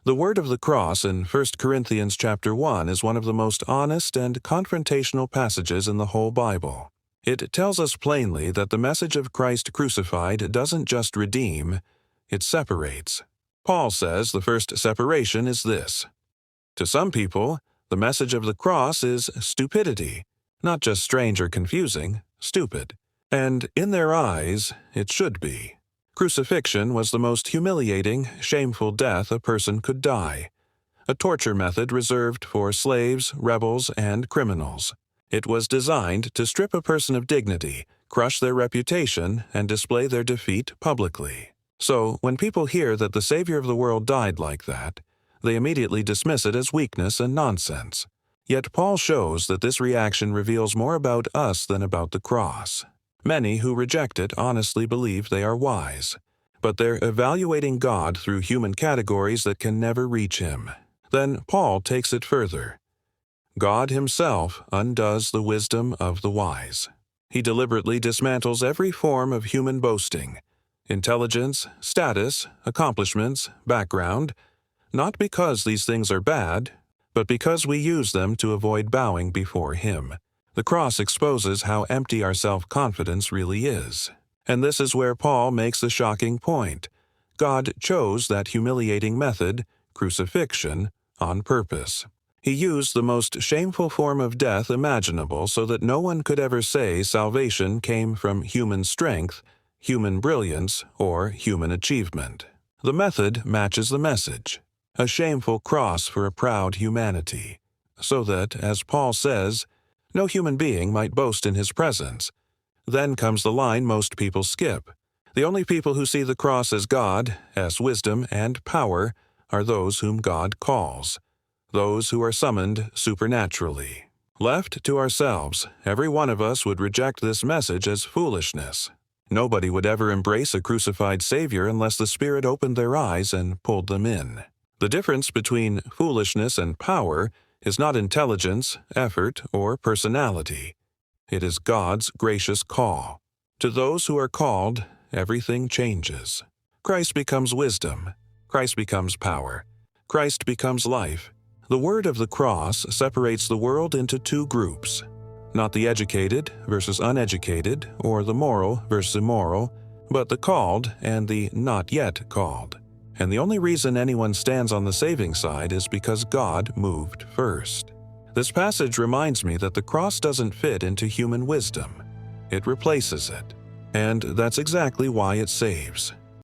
The word of the cross in 1 Corinthians chapter 1 is one of the most honest and confrontational passages in the whole Bible. It tells us plainly that the message of Christ crucified doesn't just redeem, it separates. Paul says the first separation is this. To some people, the message of the cross is stupidity, not just strange or confusing, stupid. And in their eyes, it should be. Crucifixion was the most humiliating, shameful death a person could die, a torture method reserved for slaves, rebels, and criminals. It was designed to strip a person of dignity, crush their reputation, and display their defeat publicly. So, when people hear that the Savior of the world died like that, they immediately dismiss it as weakness and nonsense. Yet Paul shows that this reaction reveals more about us than about the cross. Many who reject it honestly believe they are wise, but they're evaluating God through human categories that can never reach Him. Then Paul takes it further. God Himself undoes the wisdom of the wise. He deliberately dismantles every form of human boasting, intelligence, status, accomplishments, background, not because these things are bad, but because we use them to avoid bowing before Him. The cross exposes how empty our self-confidence really is. And this is where Paul makes the shocking point. God chose that humiliating method, crucifixion, on purpose. He used the most shameful form of death imaginable so that no one could ever say salvation came from human strength, human brilliance, or human achievement. The method matches the message. A shameful cross for a proud humanity. So that, as Paul says, no human being might boast in His presence. Then comes the line most people skip. The only people who see the cross as God, as wisdom and power, are those whom God calls, those who are summoned supernaturally. Left to ourselves, every one of us would reject this message as foolishness. Nobody would ever embrace a crucified Savior unless the Spirit opened their eyes and pulled them in. The difference between foolishness and power is not intelligence, effort, or personality. It is God's gracious call. To those who are called, everything changes. Christ becomes wisdom. Christ becomes power. Christ becomes life. The word of the cross separates the world into two groups. Not the educated versus uneducated, or the moral versus immoral, but the called and the not yet called. And the only reason anyone stands on the saving side is because God moved first. This passage reminds me that the cross doesn't fit into human wisdom. It replaces it. And that's exactly why it saves.